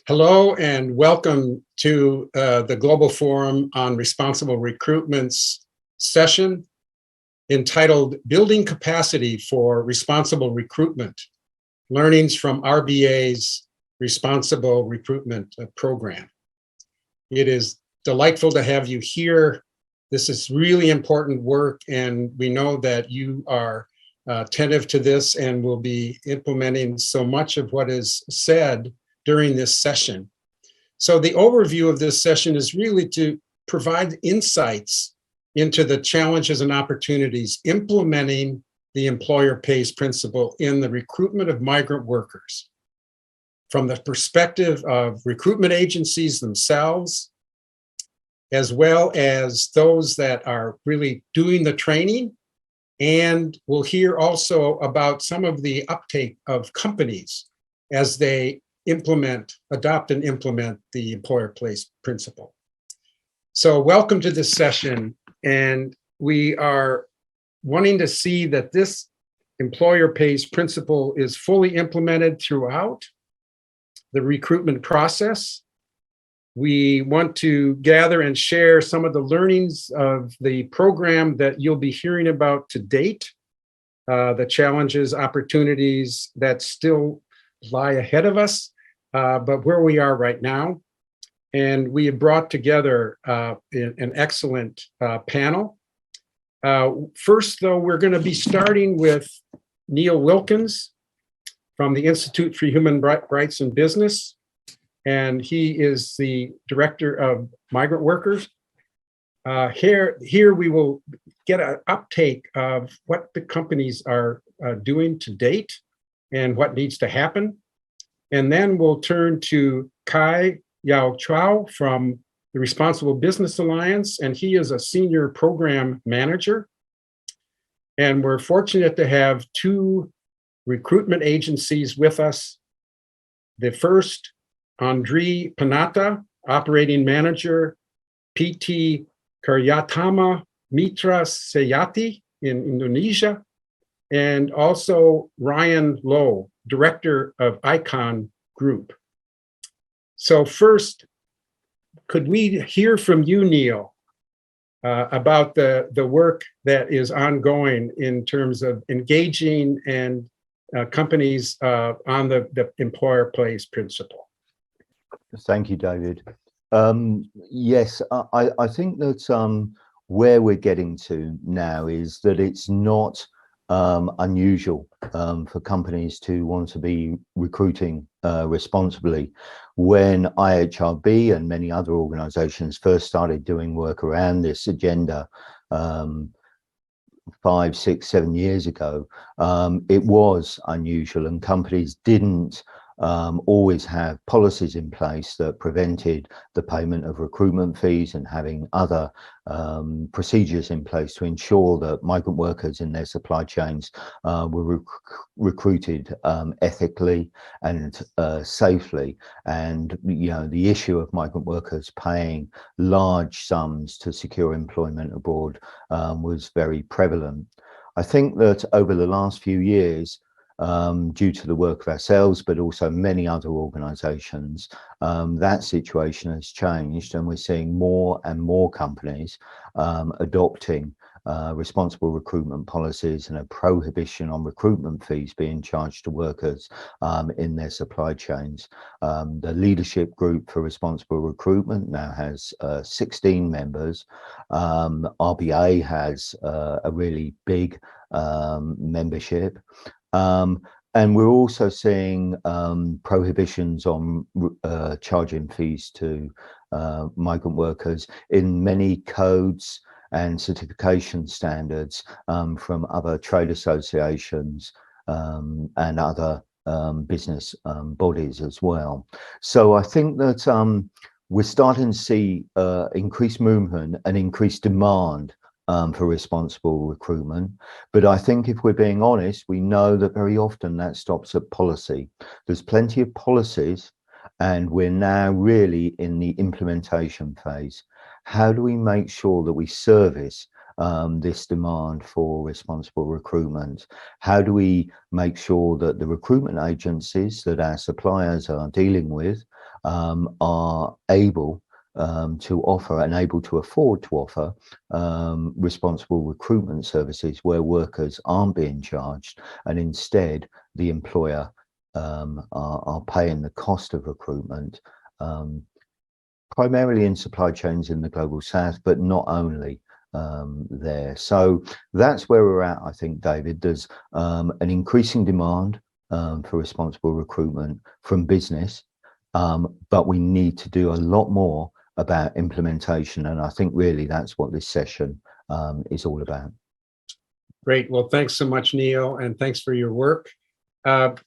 Hello and welcome to the Global Forum on Responsible Recruitment's session entitled Building Capacity for Responsible Recruitment, Learnings from RBA's Responsible Recruitment Program. It is delightful to have you here. This is really important work, and we know that you are attentive to this and will be implementing so much of what is said during this session. So the overview of this session is really to provide insights into the challenges and opportunities implementing the employer pays principle in the recruitment of migrant workers from the perspective of recruitment agencies themselves, as well as those that are really doing the training. And we'll hear also about some of the uptake of companies as they adopt and implement the employer pays principle. So welcome to this session. And we are wanting to see that this employer pays principle is fully implemented throughout the recruitment process. We want to gather and share some of the learnings of the program that you'll be hearing about to date, the challenges, opportunities that still lie ahead of us, but where we are right now. And we have brought together an excellent panel. First, though, we're going to be starting with Neil Wilkins from the Institute for Human Rights in Business, and he is the Director of Migrant Workers. Here we will get an uptake of what the companies are doing to date and what needs to happen. And then we'll turn to Kai Yao Chow from the Responsible Business Alliance, and he is a senior program manager. And we're fortunate to have two recruitment agencies with us. The first, Andri Panata, operating manager, PT Karyatama Mitra Sejati in Indonesia, and also Ryan Lowe, Director of Icon Group. So first, could we hear from you, Neil, about the work that is ongoing in terms of engaging and companies on the employer pays principle? Thank you, David. Yes, I think that where we're getting to now is that it's not unusual for companies to want to be recruiting responsibly. When IHRB and many other organizations first started doing work around this agenda 5, 6, 7 years ago, it was unusual, and companies didn't always have policies in place that prevented the payment of recruitment fees and having other procedures in place to ensure that migrant workers in their supply chains were recruited ethically and safely. And the issue of migrant workers paying large sums to secure employment abroad was very prevalent. I think that over the last few years, due to the work of ourselves, but also many other organizations, that situation has changed, and we're seeing more and more companies adopting responsible recruitment policies and a prohibition on recruitment fees being charged to workers in their supply chains. The leadership group for responsible recruitment now has 16 members. RBA has a really big membership. And we're also seeing prohibitions on charging fees to migrant workers in many codes and certification standards from other trade associations and other business bodies as well. So I think that we're starting to see increased movement and increased demand for responsible recruitment. But I think if we're being honest, we know that very often that stops at policy. There's plenty of policies, and we're now really in the implementation phase. How do we make sure that we service this demand for responsible recruitment? How do we make sure that the recruitment agencies that our suppliers are dealing with are able to offer and able to afford to offer responsible recruitment services where workers aren't being charged and instead the employer are paying the cost of recruitment, primarily in supply chains in the global south, but not only there. So that's where we're at, I think, David. There's an increasing demand for responsible recruitment from business, but we need to do a lot more about implementation. And I think really that's what this session is all about. Great. Well, thanks so much, Neil, and thanks for your work.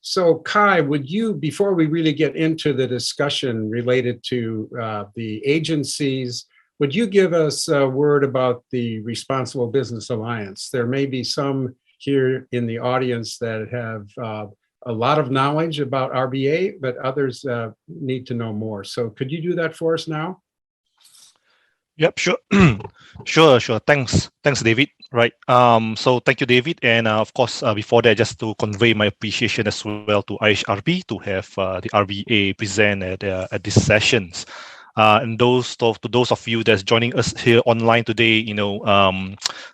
So Kai, would you, before we really get into the discussion related to the agencies, would you give us a word about the Responsible Business Alliance? There may be some here in the audience that have a lot of knowledge about RBA, but others need to know more. So could you do that for us now? Yep, sure. Sure. Thanks, David. Right. So thank you, David. And of course, before that, just to convey my appreciation as well to IHRB to have the RBA present at these sessions. And to those of you that's joining us here online today,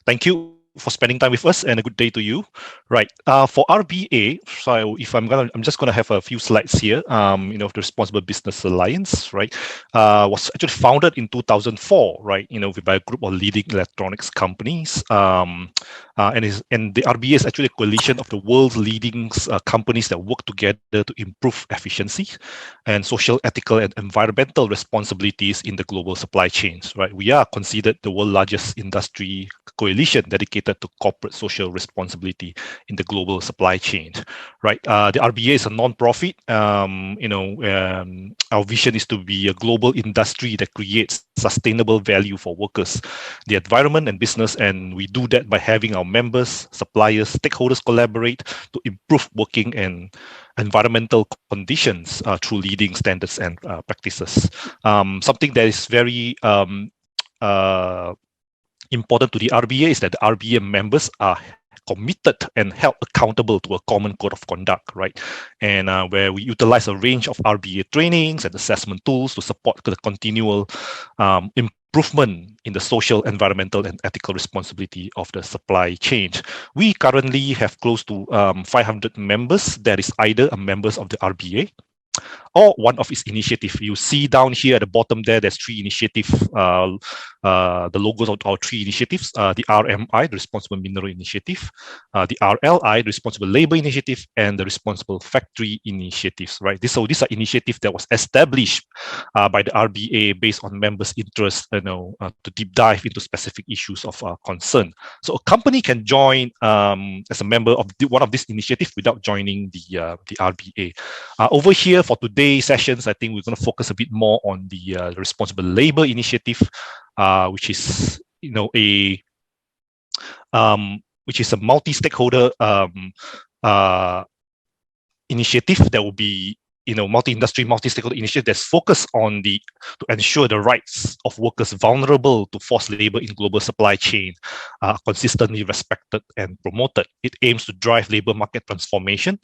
thank you for spending time with us, and a good day to you. Right. For RBA, so if I'm just gonna have a few slides here. The Responsible Business Alliance, right, was actually founded in 2004, right. By a group of leading electronics companies. And the RBA is actually a coalition of the world's leading companies that work together to improve efficiency and social, ethical, and environmental responsibilities in the global supply chains. Right. We are considered the world's largest industry coalition dedicated to corporate social responsibility in the global supply chain, right? The RBA is a non-profit. Our vision is to be a global industry that creates sustainable value for workers, the environment, and business, and we do that by having our members, suppliers, stakeholders collaborate to improve working and environmental conditions through leading standards and practices. Something that is very important to the RBA is that the RBA members are committed and held accountable to a common code of conduct, right? And where we utilize a range of RBA trainings and assessment tools to support the continual improvement in the social, environmental, and ethical responsibility of the supply chain. We currently have close to 500 members that is either a members of the RBA or one of its initiative. You see down here at the bottom there's three initiatives, the logos of our three initiatives, the RMI, the Responsible Mineral Initiative, the RLI, the Responsible Labor Initiative, and the Responsible Factory Initiatives, right? These are initiatives that was established by the RBA based on members' interest, to deep dive into specific issues of concern. So a company can join as a member of one of these initiatives without joining the RBA. Over here for today's sessions, I think we're going to focus a bit more on the Responsible Labor Initiative, which is a multi-stakeholder initiative that will be multi-industry, multi-stakeholder initiative that's focused on to ensure the rights of workers vulnerable to forced labor in global supply chain are consistently respected and promoted. It aims to drive labor market transformation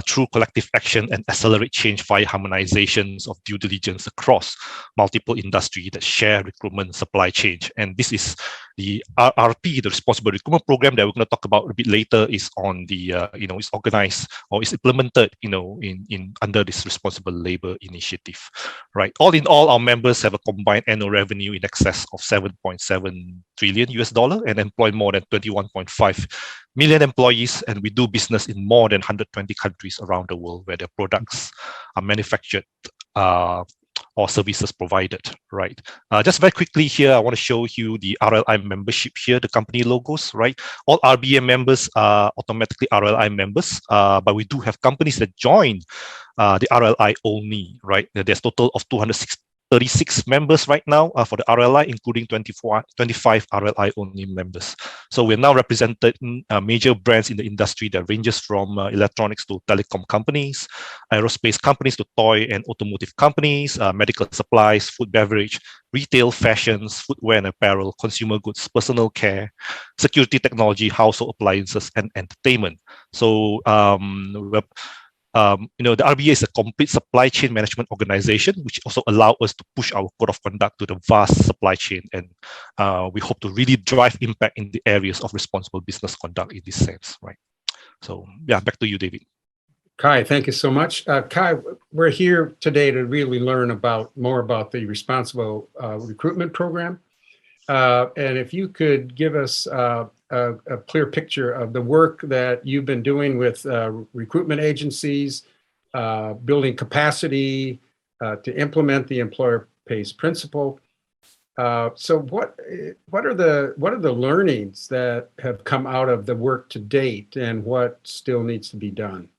through collective action and accelerate change via harmonizations of due diligence across multiple industries that share recruitment supply chain. And this is the RRP, the Responsible Recruitment Program that we're going to talk about a bit later, is on the it's organized or is implemented in under this Responsible Labor Initiative, right? All in all, our members have a combined annual revenue in excess of $7.7 trillion and employ more than 21.5 million employees, and we do business in more than 120 countries around the world where their products are manufactured or services provided, right? Just very quickly here, I want to show you the RLI membership here, the company logos, right? All RBA members are automatically RLI members, but we do have companies that join the RLI only, right? There's a total of 236 members right now for the RLI, including 25 RLI only members. So we're now represented major brands in the industry that ranges from electronics to telecom companies, aerospace companies to toy and automotive companies, medical supplies, food, beverage, retail, fashions, footwear and apparel, consumer goods, personal care, security technology, household appliances, and entertainment. So the RBA is a complete supply chain management organization, which also allow us to push our code of conduct to the vast supply chain. And we hope to really drive impact in the areas of responsible business conduct in this sense, right? So yeah, back to you, David. Kai, thank you so much. Kai, we're here today to really learn more about the responsible recruitment program. And if you could give us a clear picture of the work that you've been doing with recruitment agencies, building capacity to implement the employer pays principle. So what are the learnings that have come out of the work to date, and what still needs to be done?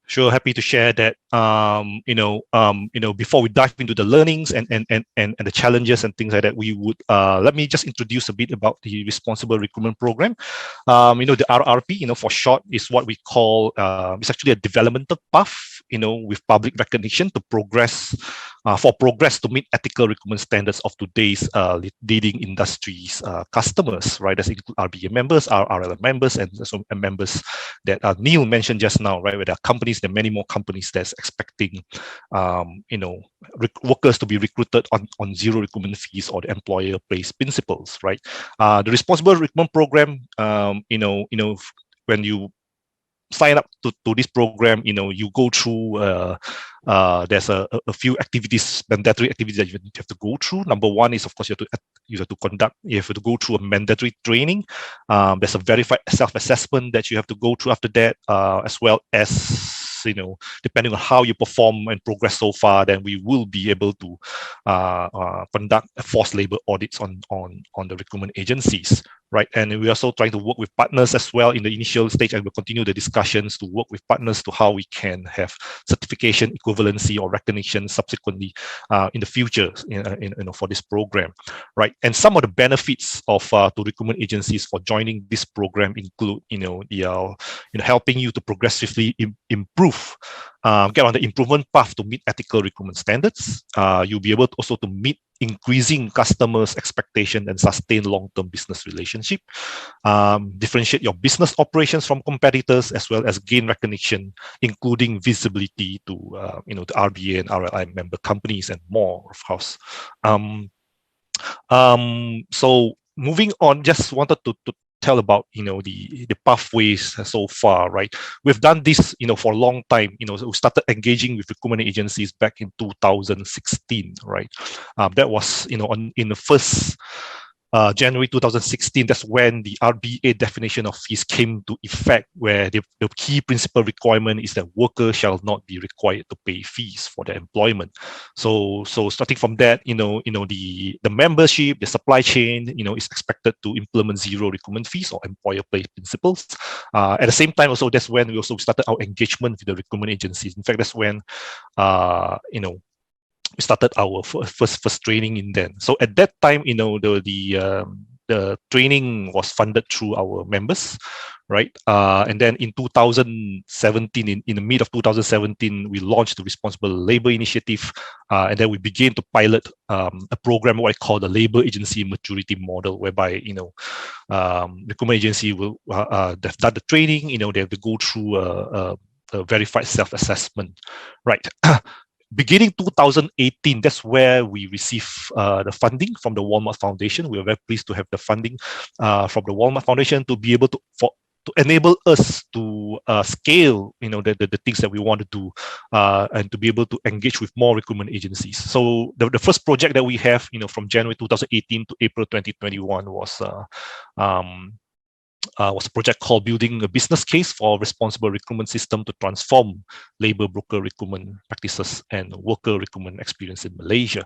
Sure, happy to share that. Before we dive into the learnings and the challenges and things like that, we would let me just introduce a bit about the responsible recruitment program. The RRP, for short, is what we call it's actually a developmental path, with public recognition to progress to meet ethical recruitment standards of today's leading industries customers, right? That's include RBA members, RLM members, and also members that Neil mentioned just now, right? Where there are companies, there are many more companies that's expecting, workers to be recruited on zero recruitment fees or the employer pays principles, right? The responsible recruitment program, when you sign up to this program, you go through there's a few mandatory activities that you have to go through. Number one is, of course, you have to go through a mandatory training. There's a verified self-assessment that you have to go through after that, as well as, depending on how you perform and progress so far, then we will be able to conduct forced labor audits on the recruitment agencies, right? And we're also trying to work with partners as well in the initial stage, and we'll continue the discussions to work with partners to how we can have certification, equivalency, or recognition subsequently in the future, for this program, right? And some of the benefits of to recruitment agencies for joining this program include, helping you to progressively improve, get on the improvement path to meet ethical recruitment standards. You'll be able to also to meet increasing customers' expectation and sustain long-term business relationship, differentiate your business operations from competitors, as well as gain recognition, including visibility to the RBA and RLI member companies and more, of course. So moving on, just wanted to tell about the pathways so far, right? We've done this for a long time. We started engaging with recruitment agencies back in 2016, right? That was in the first January 2016. That's when the RBA definition of fees came to effect, where the key principal requirement is that workers shall not be required to pay fees for their employment. So starting from that, the membership, the supply chain, is expected to implement zero recruitment fees or employer pay principles. At the same time, also that's when we also started our engagement with the recruitment agencies. In fact, that's when we started our first training in then. So at that time, the training was funded through our members, right? And then in 2017, in the mid of 2017, we launched the Responsible Labor Initiative, and then we began to pilot a program what I call the Labor Agency Maturity Model, whereby recruitment agency will they've done the training, they have to go through a verified self-assessment, right? Beginning 2018, that's where we received the funding from the Walmart Foundation. We are very pleased to have the funding from the Walmart Foundation to be able to enable us to scale, the things that we want to do, and to be able to engage with more recruitment agencies. So the first project that we have, from January 2018 to April 2021 was a project called Building a Business Case for a Responsible Recruitment System to Transform Labor Broker Recruitment Practices and Worker Recruitment Experience in Malaysia,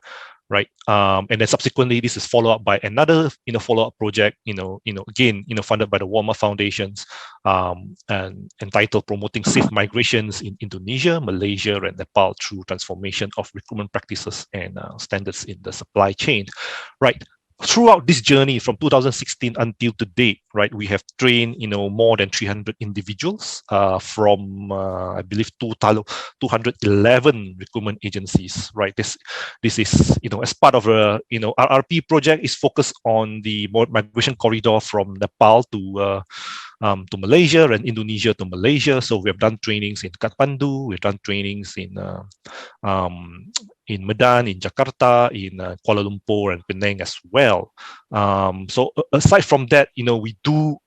right? And then subsequently, this is followed up by another, follow-up project, again, funded by the Walmart Foundations, and entitled Promoting Safe Migrations in Indonesia, Malaysia, and Nepal through Transformation of Recruitment Practices and Standards in the Supply Chain, right? Throughout this journey from 2016 until today, right, we have trained, more than 300 individuals from, I believe, 211 recruitment agencies, right? This is, as part of a, RRP project is focused on the migration corridor from Nepal to to Malaysia and Indonesia to Malaysia. So we have done trainings in Kathmandu, we've done trainings in Medan, in Jakarta, in Kuala Lumpur and Penang as well. So aside from that, we do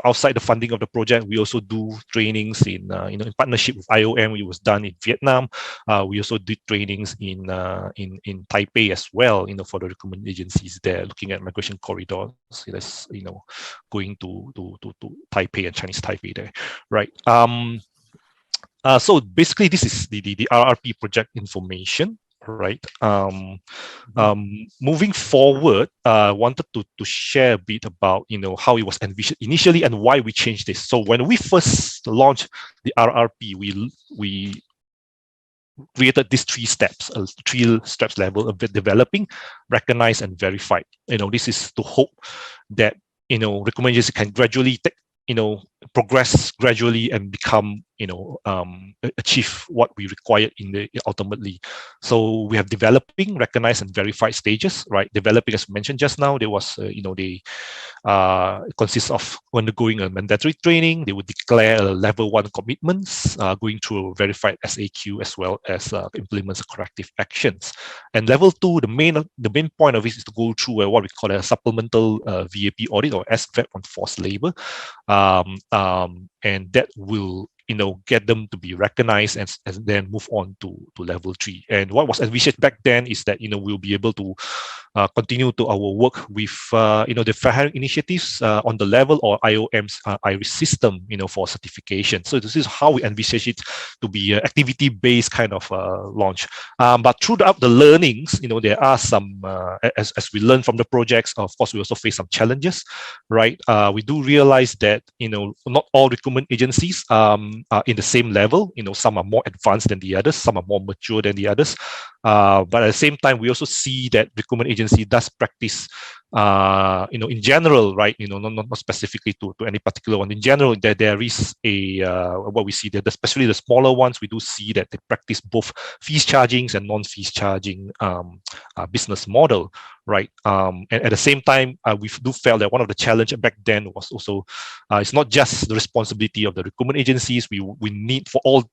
outside the funding of the project, we also do trainings in partnership with IOM. It was done in Vietnam. We also did trainings in Taipei as well, for the recruitment agencies there, looking at migration corridors. That's going to Taipei and Chinese Taipei there, right? So basically, this is the RRP project information, right? Moving forward, I wanted to share a bit about how it was envisioned initially and why we changed this. So when we first launched the RRP, we created these three steps level of developing, recognize, and verified. This is to hope that recruitment agency can gradually progress gradually and become achieve what we required ultimately. So we have developing, recognize, and verified stages, right? Developing, as mentioned just now, there was it consists of undergoing a mandatory training. They would declare a level 1 commitments, going through a verified SAQ, as well as implements corrective actions. And level 2, the main point of it is to go through what we call a supplemental VAP audit, or SVAP, on forced labor, and that will get them to be recognized and then move on to level 3. And what was envisioned back then is that we'll be able to continue to our work with the fair hiring initiatives on the level or IOM's IRIS system for certification. So this is how we envisage it to be an activity-based kind of launch. But throughout the learnings, there are some as we learn from the projects, of course we also face some challenges, right? We do realize that not all recruitment agencies are in the same level. Some are more advanced than the others, some are more mature than the others. But at the same time, we also see that recruitment agency does practice, in general, right? Not specifically to any particular one. In general, there is what we see that, especially the smaller ones, we do see that they practice both fees charging and non-fees charging business model, right? And at the same time, we do felt that one of the challenges back then was also it's not just the responsibility of the recruitment agencies. We need, for all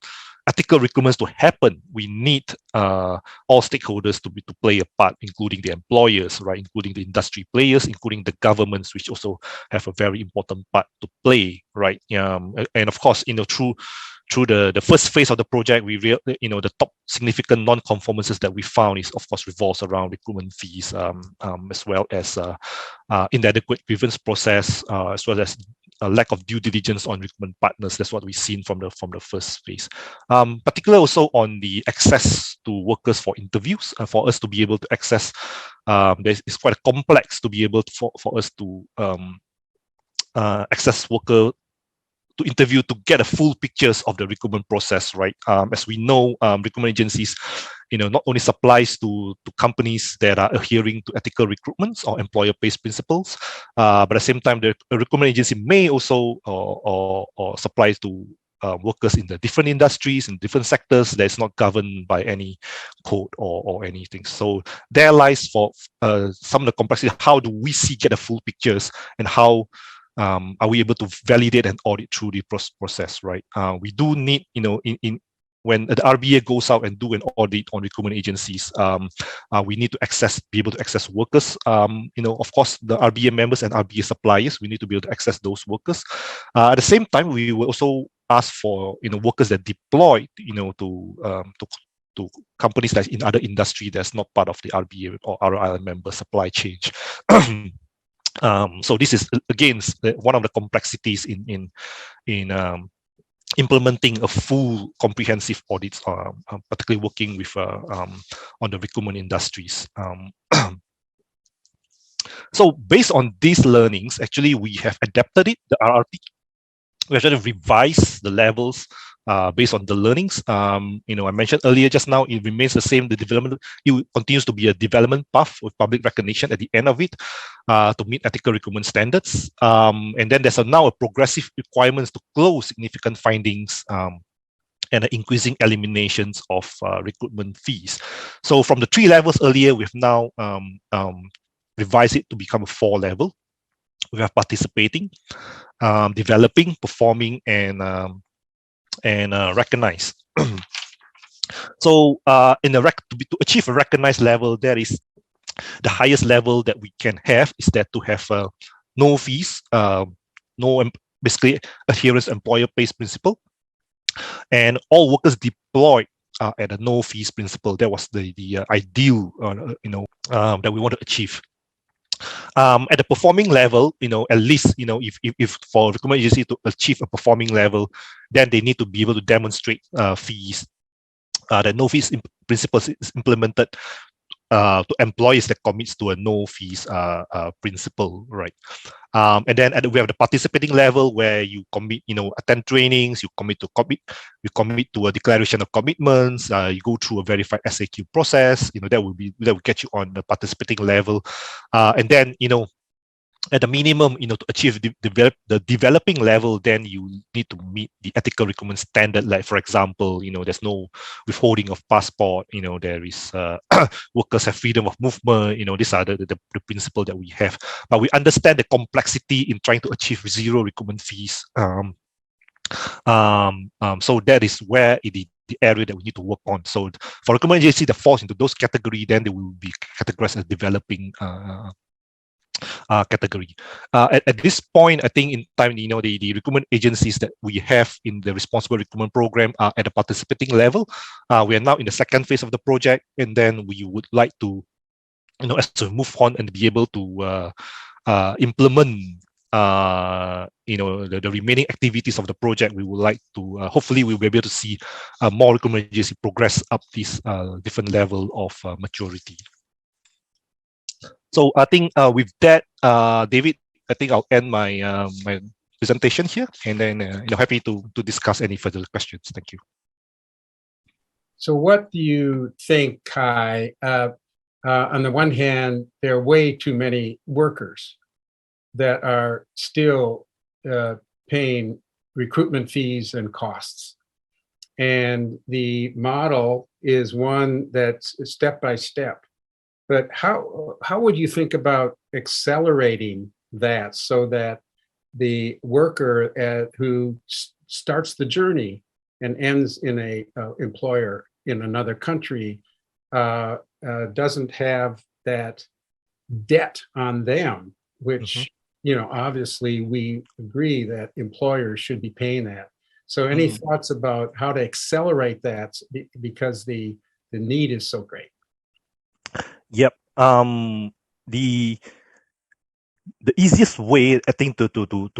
ethical recruitments to happen, we need all stakeholders to play a part, including the employers, right, including the industry players, including the governments, which also have a very important part to play, right? And of course, through the first phase of the project, the top significant non-conformances that we found is, of course, revolves around recruitment fees, as well as inadequate grievance process, as well as a lack of due diligence on recruitment partners. That's what we've seen from the first phase. Particularly also on the access to workers for interviews, for us to be able to access. It's quite complex to be able to, for us to access worker to interview to get a full pictures of the recruitment process, right? As we know, recruitment agencies, not only supplies to companies that are adhering to ethical recruitments or employer-based principles, but at the same time, the recruitment agency may also or supply to workers in the different industries and different sectors that's not governed by any code or anything. So there lies for some of the complexity. How do we get the full pictures, and how are we able to validate and audit through the process, right? We do need, when the RBA goes out and do an audit on recruitment agencies, we need to be able to access workers. Of course, the RBA members and RBA suppliers, we need to be able to access those workers. At the same time, we will also ask for workers that deploy to companies that's in other industry that's not part of the RBA or RIL member supply chain. So this is again one of the complexities in implementing a full comprehensive audit, particularly working with on the recruitment industries. So based on these learnings, actually we have adapted it, the RRP. We have to revise the levels based on the learnings. I mentioned earlier just now, it remains the same. The development, it continues to be a development path with public recognition at the end of it to meet ethical recruitment standards. And then there's now a progressive requirements to close significant findings and increasing eliminations of recruitment fees. So from the 3 levels earlier, we've now revised it to become a 4 level. we have participating, developing, performing, and recognize. So to achieve a recognized level, there is the highest level that we can have is that to have no fees, basically adherence employer-based principle, and all workers deployed at a no fees principle. That was the ideal that we want to achieve. At the performing level, at least, if for recruitment agency to achieve a performing level, then they need to be able to demonstrate fees. The no fees principle is implemented to employees that commits to a no fees principle, right? And then we have the participating level where you commit, attend trainings, you commit to a declaration of commitments, you go through a verified SAQ process, that will get you on the participating level, and then at the minimum, to achieve the developing level, then you need to meet the ethical recruitment standard. Like, for example, there's no withholding of passport. There is workers have freedom of movement. These are the principle that we have. But we understand the complexity in trying to achieve zero recruitment fees. So that is where the area that we need to work on. So for recruitment agency that falls into those categories, then they will be categorized as developing category. At this point, I think in time, the recruitment agencies that we have in the responsible recruitment program are at a participating level. We are now in the second phase of the project, and then we would like to, as we move on and be able to implement, the remaining activities of the project. We would like to, hopefully, we'll be able to see more recruitment agencies progress up this different level of maturity. So I think with that, David, I think I'll end my my presentation here, and then happy to discuss any further questions. Thank you. So what do you think, Kai? On the one hand, there are way too many workers that are still paying recruitment fees and costs. And the model is one that's step by step. But how would you think about accelerating that so that the worker who starts the journey and ends in a employer in another country doesn't have that debt on them, which obviously we agree that employers should be paying that. So any thoughts about how to accelerate that, because the need is so great? Yep. The easiest way, I think, to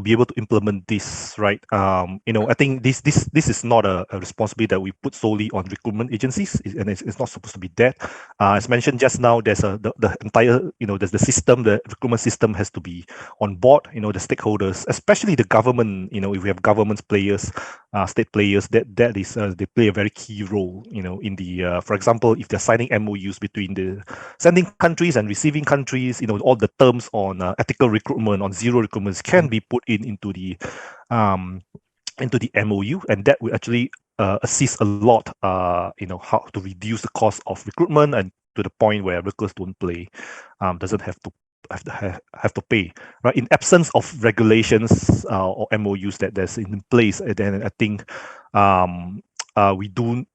be able to implement this, right? I think this is not a responsibility that we put solely on recruitment agencies, and it's not supposed to be that. As mentioned just now, there's the entire, there's the system, the recruitment system has to be on board. The stakeholders, especially the government. If we have government players, state players, that is they play a very key role. In the, for example, if they're signing MOUs between the sending countries and receiving countries, all the terms on ethical recruitment, on zero recruitments can be put into the MOU, and that will actually assist a lot, how to reduce the cost of recruitment, and to the point where workers doesn't have to pay, right? In absence of regulations or MOUs that there's in place, then I think we do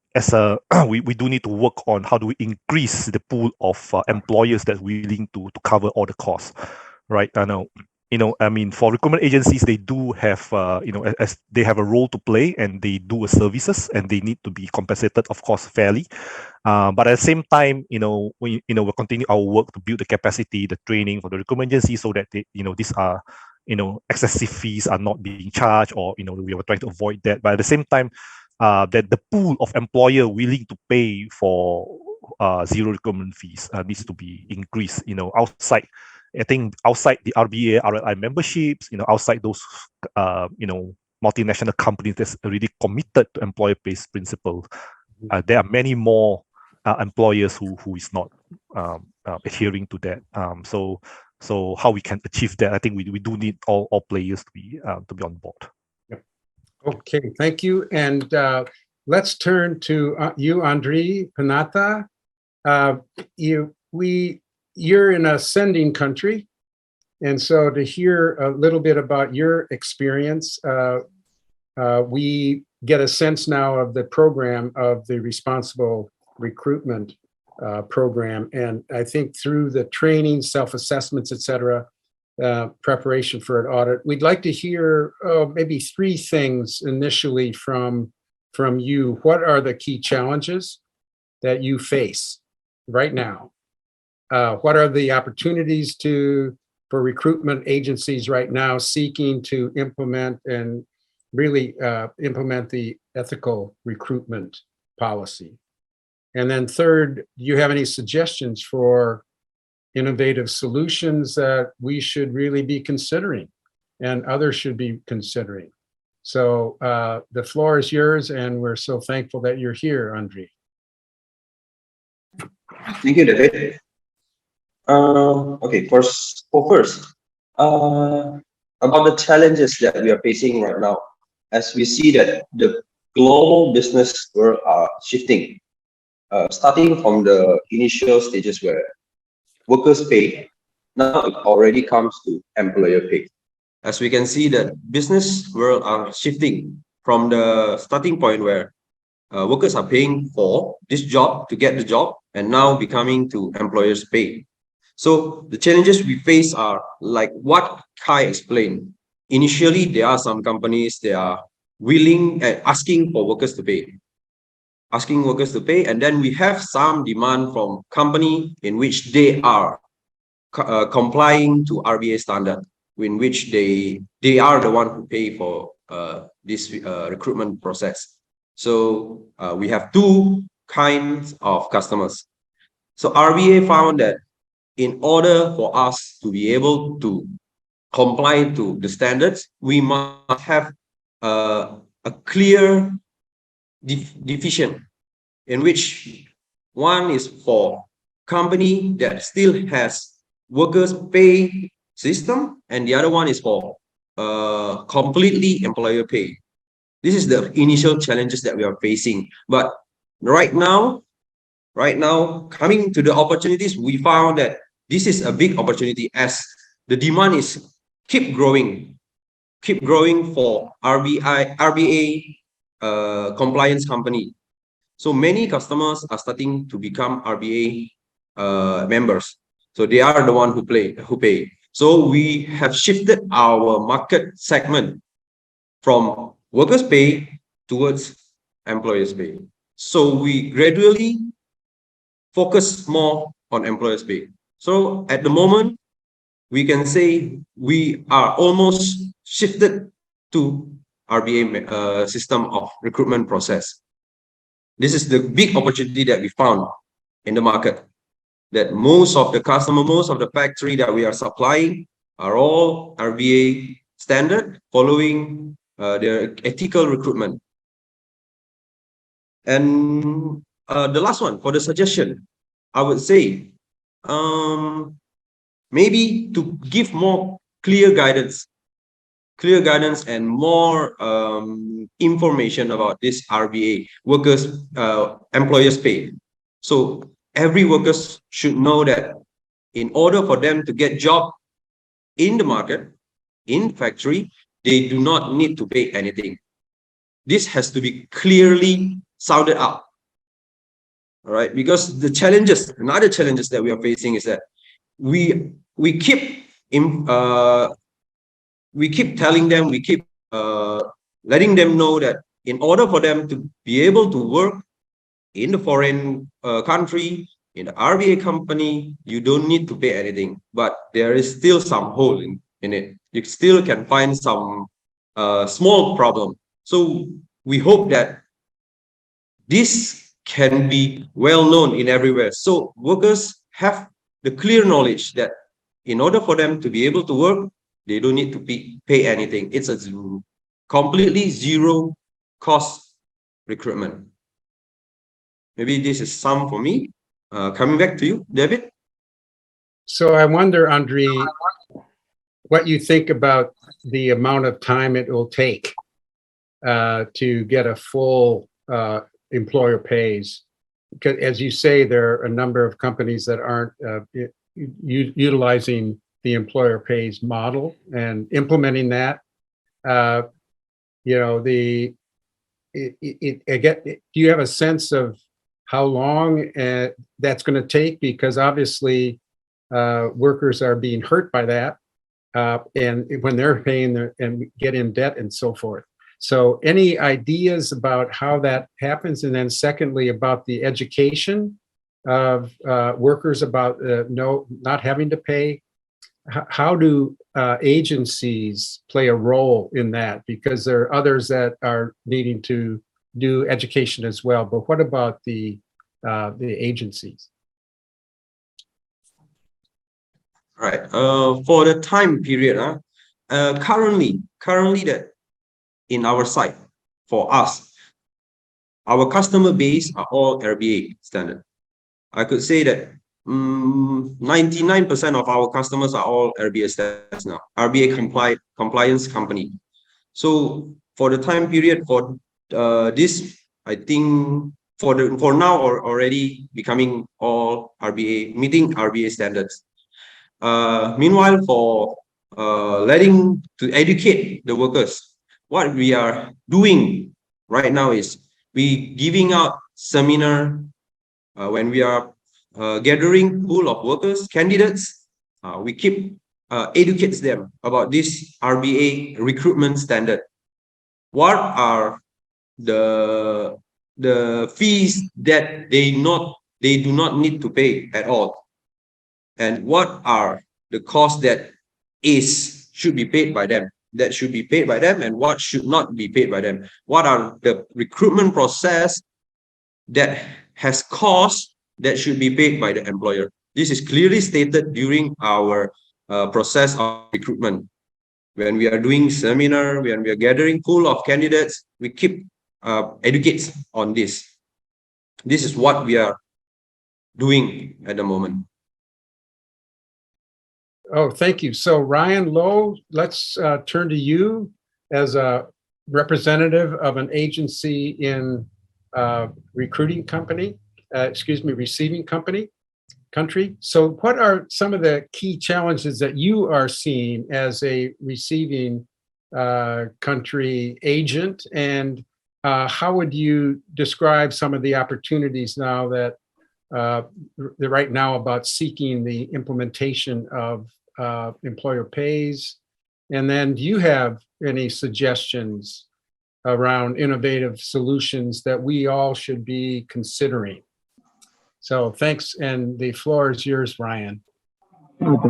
we do need to work on how do we increase the pool of employers that's willing to cover all the costs, right? I know, I mean, for recruitment agencies, they do have, as they have a role to play, and they do services, and they need to be compensated, of course, fairly. But at the same time, we'll continue our work to build the capacity, the training for the recruitment agency, so that they, these are, excessive fees are not being charged, or we are trying to avoid that. But at the same time, that the pool of employer willing to pay for zero recruitment fees needs to be increased. Outside, I think outside the RBA, RLI memberships, outside those, multinational companies that's already committed to employer-based principle, there are many more employers who is not adhering to that. So how we can achieve that? I think we do need all players to be on board. Okay, thank you. And let's turn to you, Andre Panata. You're in a sending country, And so to hear a little bit about your experience, we get a sense now of the program of the Responsible Recruitment program. And I think through the training, self-assessments, et cetera, preparation for an audit, we'd like to hear maybe 3 things initially from you. What are the key challenges that you face right now? What are the opportunities for recruitment agencies right now seeking to implement and really implement the ethical recruitment policy? And then third, do you have any suggestions for innovative solutions that we should really be considering and others should be considering? So the floor is yours, and we're so thankful that you're here, Andre. Thank you, David. Okay, first, about the challenges that we are facing right now, as we see that the global business world are shifting, starting from the initial stages where workers pay, now it already comes to employer pay. As we can see that business world are shifting from the starting point where workers are paying for this job to get the job, and now becoming to employers pay. So the challenges we face are like what Kai explained. Initially, there are some companies, they are willing and asking for workers to pay. And then we have some demand from company in which they are complying to RBA standard, in which they are the one who pay for this recruitment process. So we have 2 kinds of customers. So RBA found that in order for us to be able to comply to the standards, we must have a clear division, in which one is for company that still has workers pay system, and the other one is for completely employer pay. This is the initial challenges that we are facing. But right now, coming to the opportunities, we found that this is a big opportunity, as the demand is keep growing for RBA compliance company. So many customers are starting to become RBA members. So they are the one who pay. So we have shifted our market segment from workers pay towards employers pay. So we gradually focus more on employers pay. So at the moment, we can say we are almost shifted to RBA system of recruitment process. This is the big opportunity that we found in the market, that most of the customer, most of the factory that we are supplying are all RBA standard, following their ethical recruitment. And the last one, for the suggestion, I would say maybe to give more clear guidance and more information about this RBA, workers employers pay. So every workers should know that in order for them to get job in the market, in factory, they do not need to pay anything. This has to be clearly sounded out. All right, because the challenges, another challenges that we are facing is that we keep telling them, we keep letting them know that in order for them to be able to work in the foreign country, in the RBA company, you don't need to pay anything. But there is still some hole in it. You still can find some small problem. So we hope that this can be well known in everywhere. So workers have the clear knowledge that in order for them to be able to work, they don't need to pay anything. It's a completely zero cost recruitment. Maybe this is some for me. Coming back to you, David. So I wonder, Andre, what you think about the amount of time it will take to get a full employer pays. Because as you say, there are a number of companies that aren't utilizing the employer pays model and implementing that. You know, do you have a sense of how long that's going to take? Because obviously workers are being hurt by that, and when they're paying and get in debt and so forth. So any ideas about how that happens? And then secondly, about the education of workers about not having to pay. How do agencies play a role in that? Because there are others that are needing to do education as well. But what about the agencies? Right. For the time period, currently that in our side, for us, our customer base are all RBA standard. I could say that 99% of our customers are all RBA standards now, RBA compliance company. So for the time period for this, I think for now already becoming all RBA, meeting RBA standards. Meanwhile, for to educate the workers, what we are doing right now is we giving out seminar when we are gathering pool of workers, candidates. We keep educates them about this RBA recruitment standard. What are the fees that they do not need to pay at all, and what are the costs that should be paid by them, and what should not be paid by them? What are the recruitment process that has costs that should be paid by the employer? This is clearly stated during our process of recruitment. When we are doing seminar, when we are gathering pool of candidates, we keep educates on this. This is what we are doing at the moment. Oh, thank you. So Ryan Lowe, let's turn to you as a representative of an agency in receiving country. So what are some of the key challenges that you are seeing as a receiving country agent, and how would you describe some of the opportunities now that right now about seeking the implementation of employer pays? And then do you have any suggestions around innovative solutions that we all should be considering? So thanks, and the floor is yours, Ryan. Okay.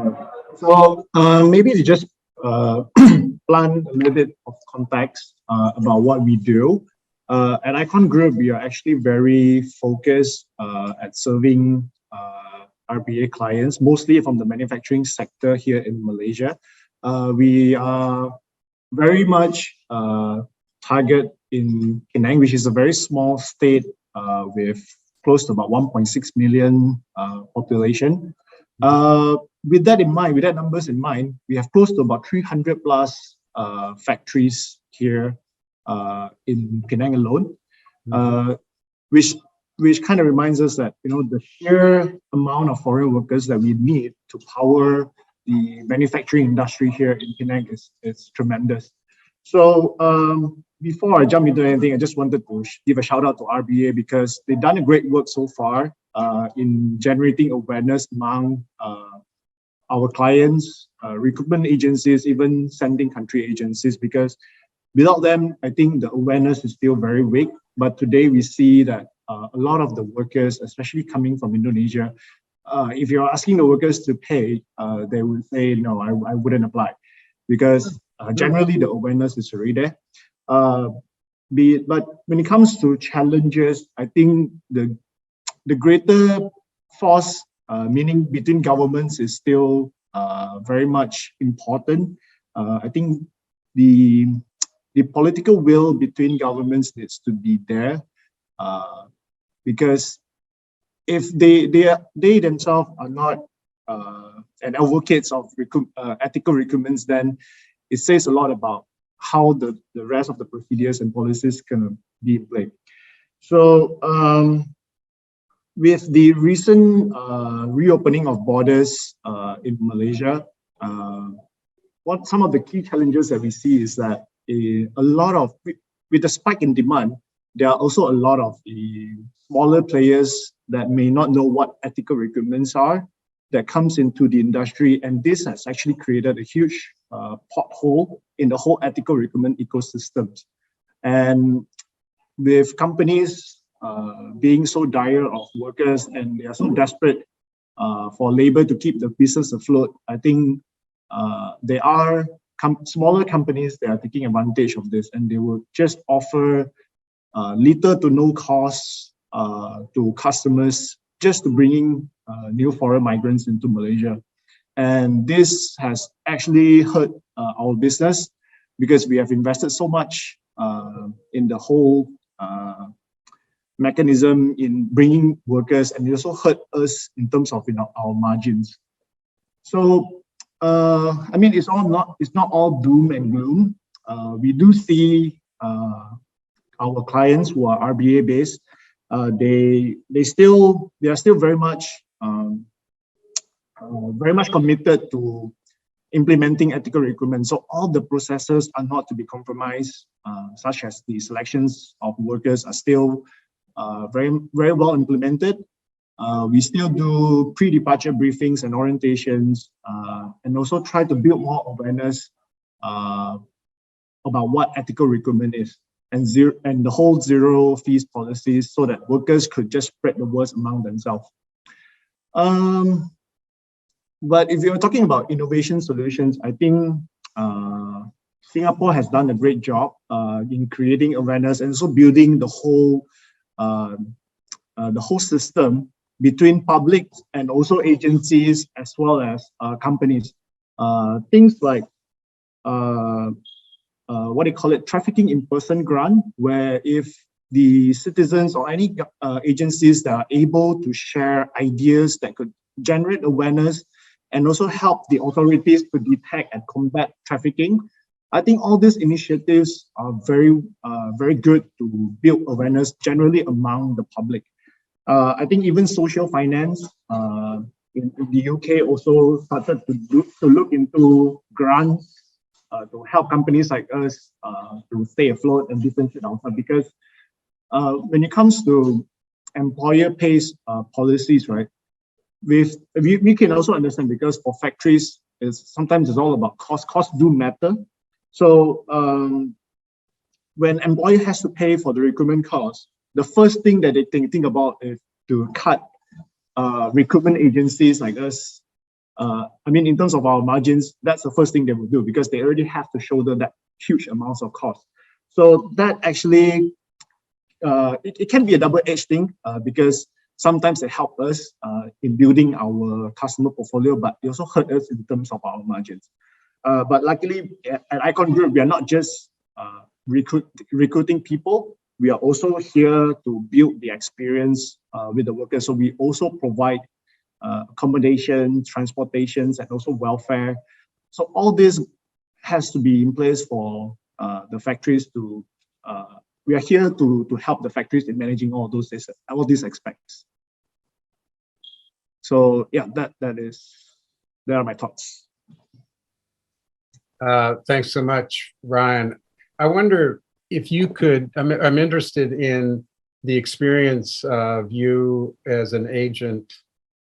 So maybe to just plant a little bit of context about what we do. At Icon Group, we are actually very focused at serving RBA clients, mostly from the manufacturing sector here in Malaysia. We are very much target in Penang, which is a very small state with close to about 1.6 million population. With that in mind, with that numbers in mind, we have close to about 300 plus factories here in Penang alone, which kind of reminds us that the sheer amount of foreign workers that we need to power the manufacturing industry here in Penang is tremendous. So before I jump into anything, I just wanted to give a shout out to RBA because they've done a great work so far in generating awareness among our clients, recruitment agencies, even sending country agencies, because without them, I think the awareness is still very weak. But today we see that a lot of the workers, especially coming from Indonesia, if you're asking the workers to pay, they would say, no, I wouldn't apply, because generally the awareness is already there. But when it comes to challenges, I think the greater force, meaning between governments, is still very much important. I think the political will between governments needs to be there, because if they themselves are not and advocates of ethical recruitments, then it says a lot about how the rest of the procedures and policies can be in play. So with the recent reopening of borders in Malaysia, what some of the key challenges that we see is that with the spike in demand, there are also a lot of the smaller players that may not know what ethical recruitments are that comes into the industry, and this has actually created a huge pothole in the whole ethical recruitment ecosystem. And with companies being so dire of workers and they are so desperate for labor to keep the business afloat, I think there are smaller companies that are taking advantage of this, and they will just offer little to no cost to customers just to bringing new foreign migrants into Malaysia. And this has actually hurt our business because we have invested so much in the whole mechanism in bringing workers, and it also hurt us in terms of our margins. So I mean, it's not all doom and gloom. We do see our clients who are RBA based. They are still very much committed to implementing ethical recruitment. So all the processes are not to be compromised, such as the selections of workers are still very well implemented. We still do pre-departure briefings and orientations, and also try to build more awareness about what ethical recruitment is, and the whole zero fees policies, so that workers could just spread the word among themselves. But if you're talking about innovation solutions, I think Singapore has done a great job in creating awareness and also building the whole system between public and also agencies as well as companies. Things like what do you call it, trafficking in person grant, where if the citizens or any agencies that are able to share ideas that could generate awareness and also help the authorities to detect and combat trafficking, I think all these initiatives are very good to build awareness generally among the public. I think even social finance in the UK also started to look into grants to help companies like us to stay afloat and differentiate ourselves. Because when it comes to employer pays policies, right? We can also understand, because for factories, sometimes it's all about cost. Costs do matter. So when employer has to pay for the recruitment costs, the first thing that they think about is to cut recruitment agencies like us. I mean, in terms of our margins, that's the first thing they will do, because they already have to shoulder that huge amounts of cost. So that actually, it can be a double-edged thing, because sometimes they help us in building our customer portfolio, but they also hurt us in terms of our margins. But luckily, at Icon Group, we are not just recruiting people. We are also here to build the experience with the workers. So we also provide accommodation, transportations, and also welfare. So all this has to be in place for the factories to. We are here to help the factories in managing all these aspects. So yeah, there are my thoughts. Thanks so much, Ryan. I wonder if you could, I'm interested in the experience of you as an agent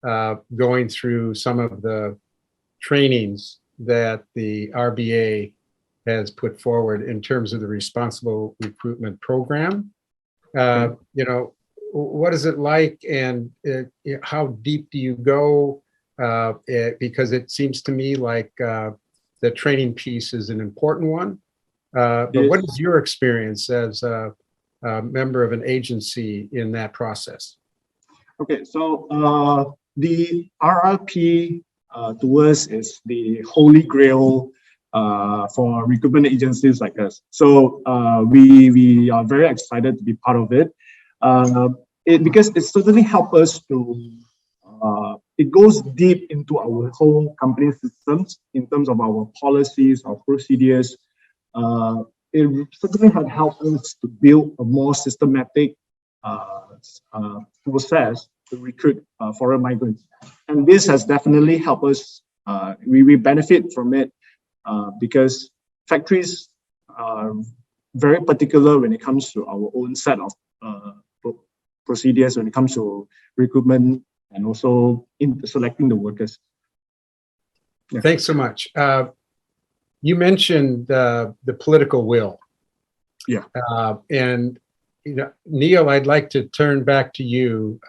going through some of the trainings that the RBA has put forward in terms of the responsible recruitment program. You know, what is it like, and how deep do you go? Because it seems to me like the training piece is an important one. But what is your experience as a member of an agency in that process? Okay, so the RRP to us is the holy grail for recruitment agencies like us. So we are very excited to be part of it, because it certainly helps us to, it goes deep into our whole company systems in terms of our policies, our procedures. It certainly had helped us to build a more systematic process to recruit foreign migrants. And this has definitely helped us We benefit from it because factories are very particular when it comes to our own set of procedures when it comes to recruitment and also in selecting the workers. Yeah. Thanks so much. You mentioned the political will. Yeah. And Neil, I'd like to turn back to you.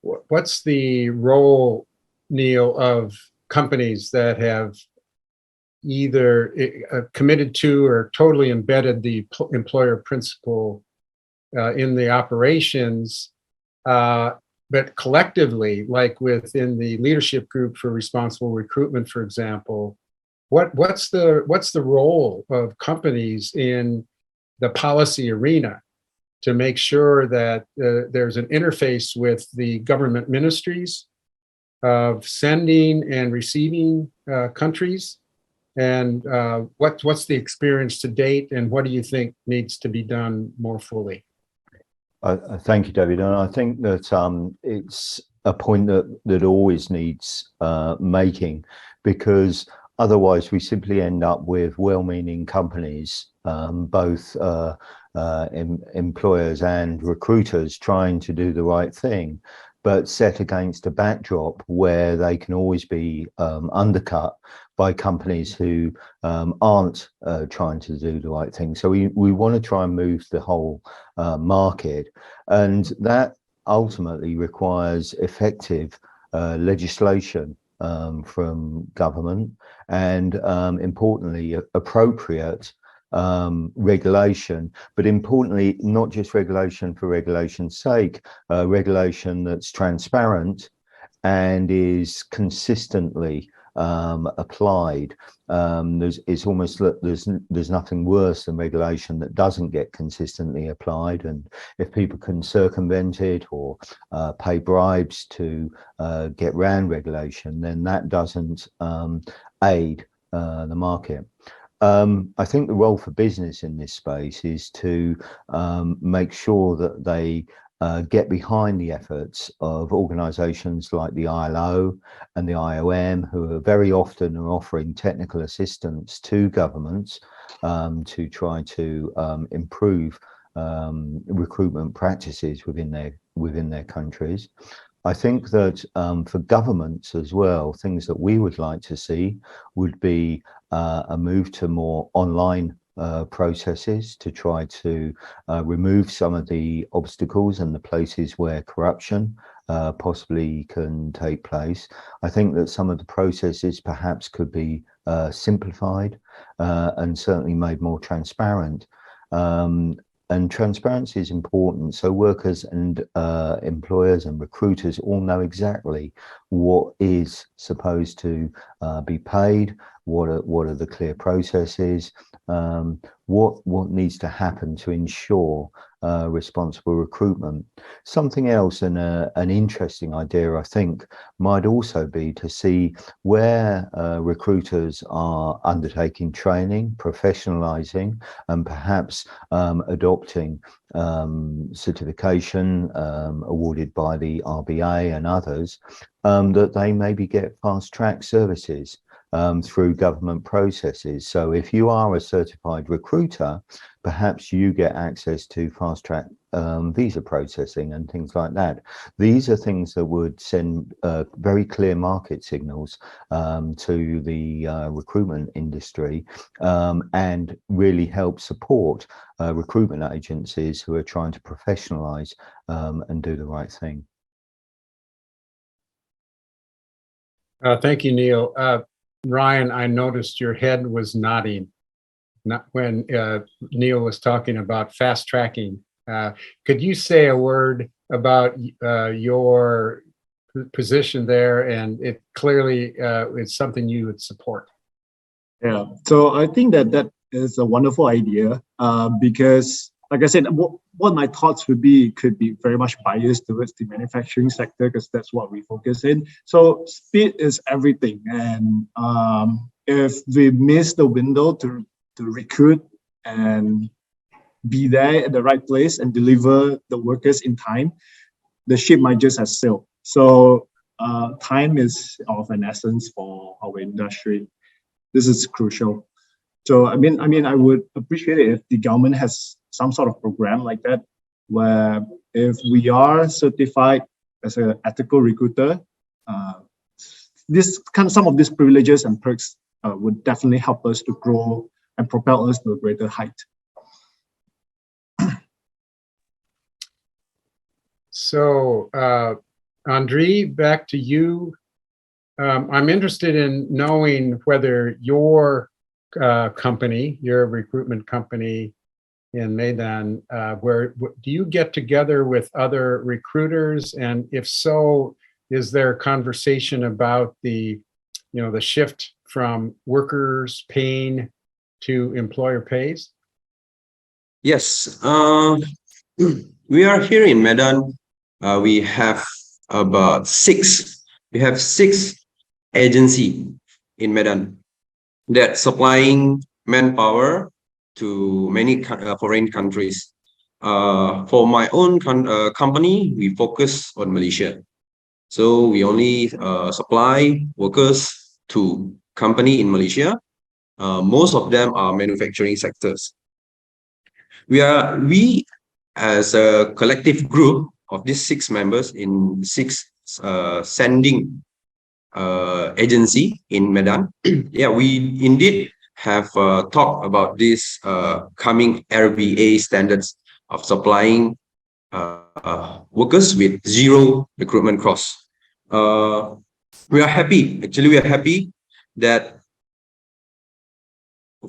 What's the role, Neil, of companies that have either committed to or totally embedded the employer principle in the operations, but collectively, like within the leadership group for responsible recruitment, for example, what's the role of companies in the policy arena to make sure that there's an interface with the government ministries of sending and receiving countries? And what's the experience to date, and what do you think needs to be done more fully? Thank you, David. And I think that it's a point that always needs making, because otherwise we simply end up with well-meaning companies, both employers and recruiters, trying to do the right thing, but set against a backdrop where they can always be undercut by companies who aren't trying to do the right thing. So we want to try and move the whole market, and that ultimately requires effective legislation from government, and importantly, appropriate regulation, but importantly, not just regulation for regulation's sake, regulation that's transparent and is consistently applied. It's almost that there's nothing worse than regulation that doesn't get consistently applied, and if people can circumvent it or pay bribes to get around regulation, then that doesn't aid the market. I think the role for business in this space is to make sure that they get behind the efforts of organisations like the ILO and the IOM, who are very often offering technical assistance to governments to try to improve recruitment practices within their countries. I think that for governments as well, things that we would like to see would be a move to more online processes to try to remove some of the obstacles and the places where corruption possibly can take place. I think that some of the processes perhaps could be simplified and certainly made more transparent. And transparency is important, so workers and employers and recruiters all know exactly what is supposed to be paid, what are the clear processes, what needs to happen to ensure responsible recruitment. Something else, and an interesting idea, I think, might also be to see where recruiters are undertaking training, professionalizing, and perhaps adopting certification awarded by the RBA and others, that they maybe get fast-track services through government processes. So if you are a certified recruiter, perhaps you get access to fast-track visa processing and things like that. These are things that would send very clear market signals to the recruitment industry and really help support recruitment agencies who are trying to professionalize and do the right thing. Thank you, Neil. Ryan, I noticed your head was nodding not when Neil was talking about fast tracking. Could you say a word about your position there? And it clearly is something you would support. Yeah, so I think that is a wonderful idea because, like I said, what my thoughts would be could be very much biased towards the manufacturing sector because that's what we focus in. So speed is everything, and if we miss the window to recruit and be there at the right place and deliver the workers in time, the ship might just have sailed. So time is of an essence for our industry. This is crucial. So I mean, I would appreciate it if the government has some sort of program like that, where if we are certified as an ethical recruiter, some of these privileges and perks would definitely help us to grow and propel us to a greater height. So, Andre, back to you. I'm interested in knowing whether your company, your recruitment company in Medan, do you get together with other recruiters? And if so, is there conversation about the shift from workers paying to employer pays? Yes, we are here in Medan. We have about six agencies in Medan that supplying manpower to many foreign countries. For my own company, we focus on Malaysia. So we only supply workers to company in Malaysia. Most of them are manufacturing sectors. We as a collective group of these 6 members in 6 sending agency in Medan. Yeah, we indeed have talked about this coming RBA standards of supplying workers with zero recruitment costs. We are happy that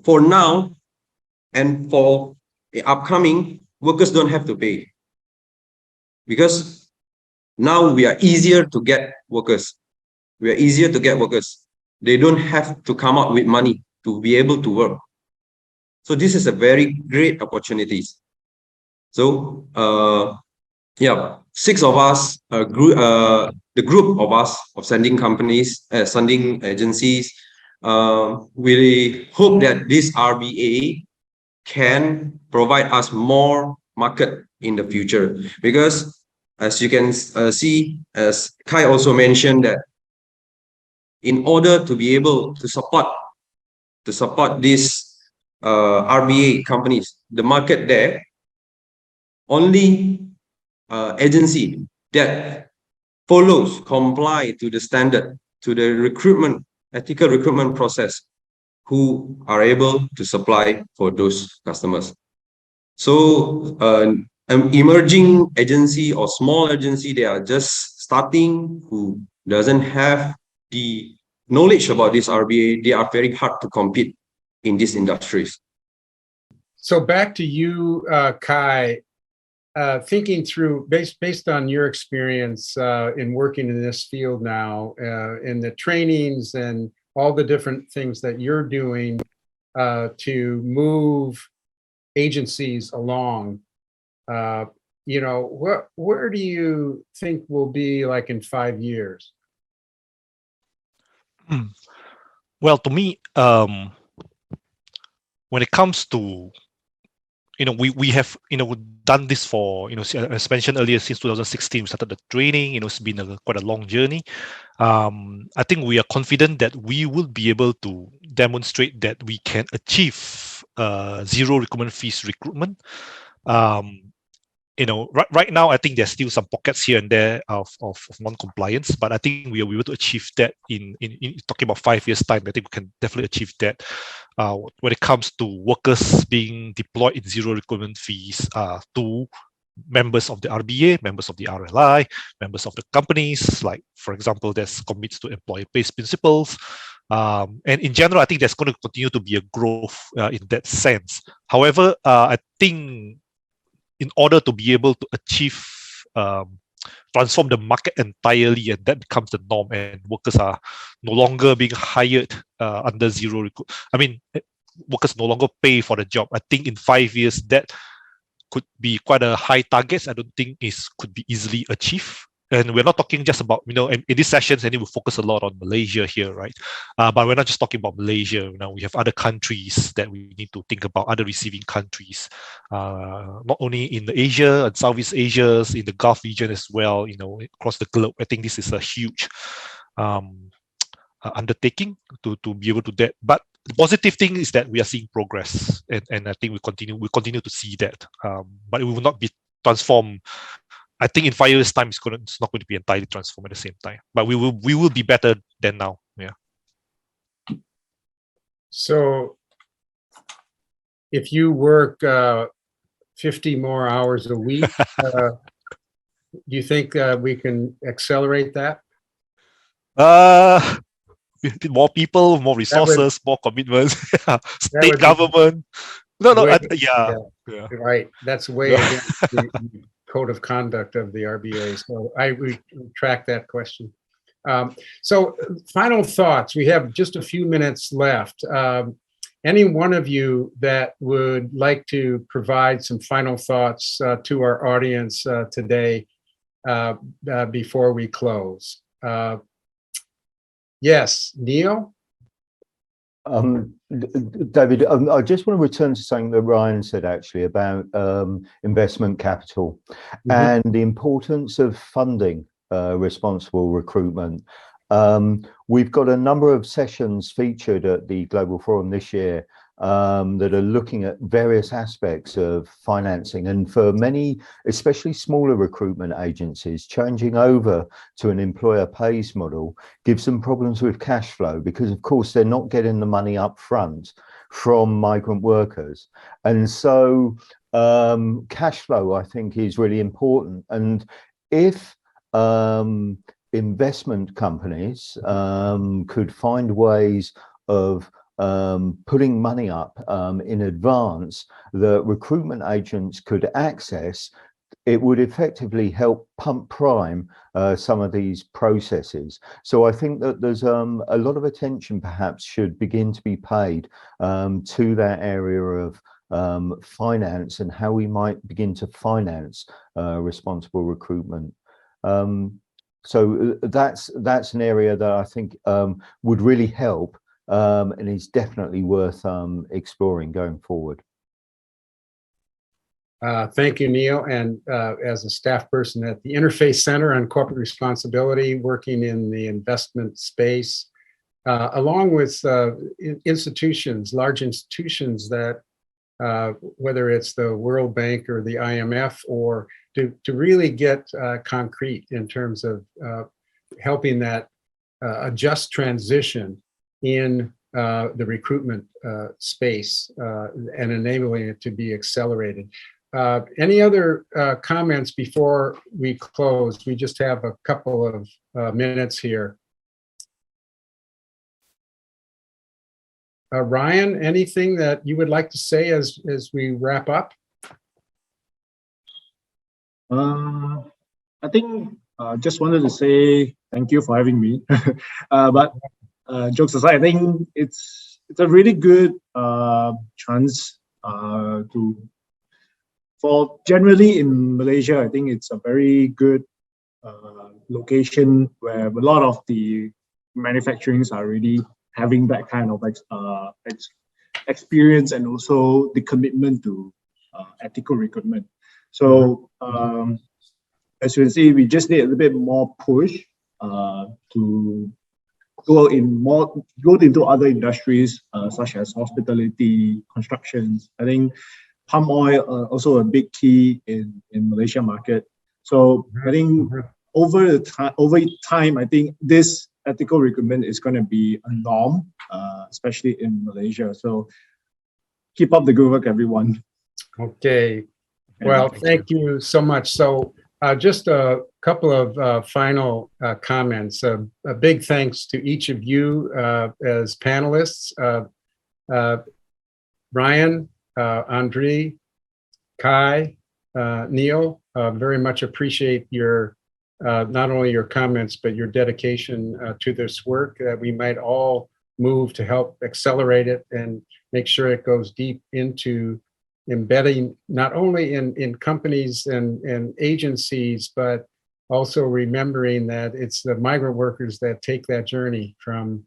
for now and for the upcoming, workers don't have to pay, because now we are easier to get workers. They don't have to come out with money to be able to work. So this is a very great opportunity. So yeah, 6 of us, the group of us of sending companies, sending agencies, we hope that this RBA can provide us more market in the future, because as you can see, as Kai also mentioned, that in order to be able to support these RBA companies, the market there, only agency that comply to the standard, to the ethical recruitment process, who are able to supply for those customers. So an emerging agency or small agency, they are just starting, who doesn't have the knowledge about this RBA, they are very hard to compete in these industries. So back to you, Kai, thinking through, based on your experience in working in this field now, in the trainings and all the different things that you're doing to move agencies along, where do you think we'll be like in 5 years? Well, to me, when it comes to, we have, done this for, as mentioned earlier, since 2016, we started the training. It's been quite a long journey. I think we are confident that we will be able to demonstrate that we can achieve zero recruitment fees recruitment. Right now, I think there's still some pockets here and there of non-compliance, but I think we are able to achieve that in talking about 5 years' time. I think we can definitely achieve that when it comes to workers being deployed in zero recruitment fees to members of the RBA, members of the RLI, members of the companies, like, for example, there's commits to employer-based principles. And in general, I think there's going to continue to be a growth in that sense. However, I think in order to be able to achieve, transform the market entirely, and that becomes the norm, and workers are no longer being hired under zero. Workers no longer pay for the job. I think in 5 years, that could be quite a high target. I don't think it could be easily achieved. And we're not talking just about, in these sessions, and we focus a lot on Malaysia here, right? But we're not just talking about Malaysia. We have other countries that we need to think about, other receiving countries, not only in the Asia and Southeast Asia, in the Gulf region as well, across the globe. I think this is a huge undertaking to be able to do that. But the positive thing is that we are seeing progress, and I think we continue to see that. But it will not be transformed. I think in 5 years' time, it's not going to be entirely transformed at the same time. But we will be better than now. Yeah. So, if you work 50 more hours a week, do you think we can accelerate that? More people, more resources, more commitments. State would government. No, way- yeah. Right. That's way against the code of conduct of the RBA. So I retract that question. So final thoughts. We have just a few minutes left. Any one of you that would like to provide some final thoughts to our audience today before we close? Yes, Neil? David, I just want to return to something that Ryan said actually about investment capital and the importance of funding responsible recruitment. We've got a number of sessions featured at the Global Forum this year that are looking at various aspects of financing, and for many, especially smaller recruitment agencies, changing over to an employer pays model gives them problems with cash flow, because of course they're not getting the money up front from migrant workers. And so cash flow, I think, is really important. And if investment companies could find ways of putting money up in advance that recruitment agents could access, it would effectively help pump prime some of these processes. So I think that there's a lot of attention perhaps should begin to be paid to that area of finance and how we might begin to finance responsible recruitment. So that's an area that I think would really help, and is definitely worth exploring going forward. Thank you, Neil. And as a staff person at the Interface Center on Corporate Responsibility, working in the investment space, along with institutions, large institutions that, whether it's the World Bank or the IMF, or to really get concrete in terms of helping that a just transition in the recruitment space and enabling it to be accelerated. Any other comments before we close? We just have a couple of minutes here. Ryan, anything that you would like to say as we wrap up? I think just wanted to say thank you for having me. But jokes aside, I think it's a really good chance for generally in Malaysia. I think it's a very good location where a lot of the manufacturings are really having that kind of experience and also the commitment to ethical recruitment. So as you can see, we just need a little bit more push to go into other industries such as hospitality, constructions. I think palm oil also a big key in Malaysia market. So I think over time, I think this ethical recruitment is going to be a norm, especially in Malaysia. So keep up the good work, everyone. Okay. Well, thank you so much. So just a couple of final comments. A big thanks to each of you as panelists. Brian, Andre, Kai, Neil, very much appreciate your not only your comments, but your dedication to this work, that we might all move to help accelerate it and make sure it goes deep into embedding not only in companies and agencies, but also remembering that it's the migrant workers that take that journey from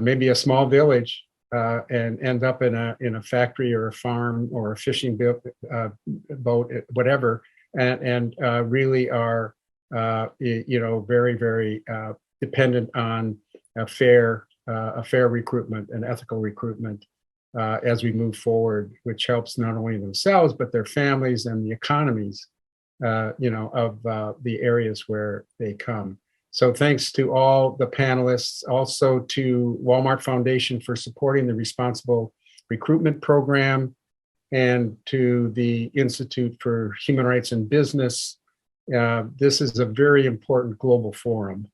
maybe a small village and end up in a factory or a farm or a fishing boat, whatever, and really are very, very dependent on a fair recruitment and ethical recruitment as we move forward, which helps not only themselves but their families and the economies of the areas where they come. So thanks to all the panelists, also to Walmart Foundation for supporting the Responsible Recruitment Program, and to the Institute for Human Rights in Business. This is a very important global forum.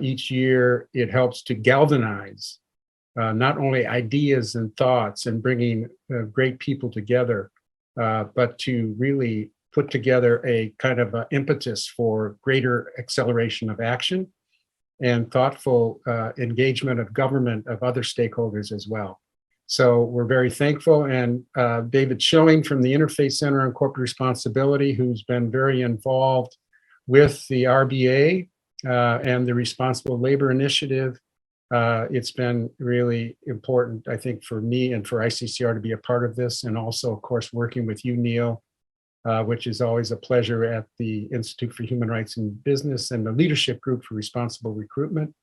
Each year, it helps to galvanize not only ideas and thoughts and bringing great people together, but to really put together a kind of impetus for greater acceleration of action and thoughtful engagement of government, of other stakeholders as well. So we're very thankful. And David Schilling from the Interfaith Center on Corporate Responsibility, who's been very involved with the RBA and the Responsible Labor Initiative. It's been really important, I think, for me and for ICCR to be a part of this, and also, of course, working with you, Neil, which is always a pleasure, at the Institute for Human Rights in Business and the Leadership Group for Responsible Recruitment.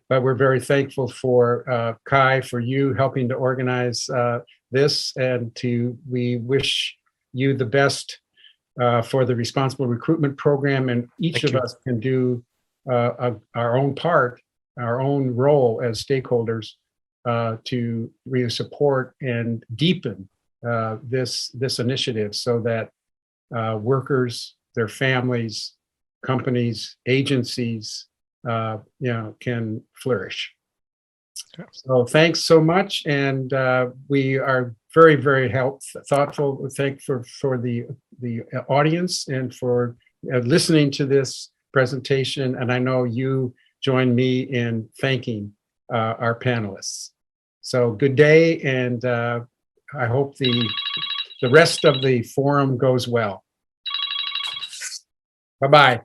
But we're very thankful for Kai, for you helping to organize this, and we wish you the best for the Responsible Recruitment Program, and each of us can do our own part, our own role as stakeholders to really support and deepen this initiative, so that workers, their families, companies, agencies, can flourish. So thanks so much, and we are very, very thoughtful. Thankful for the audience and for listening to this presentation, and I know you join me in thanking our panelists. So good day, and I hope the rest of the forum goes well. Bye-bye.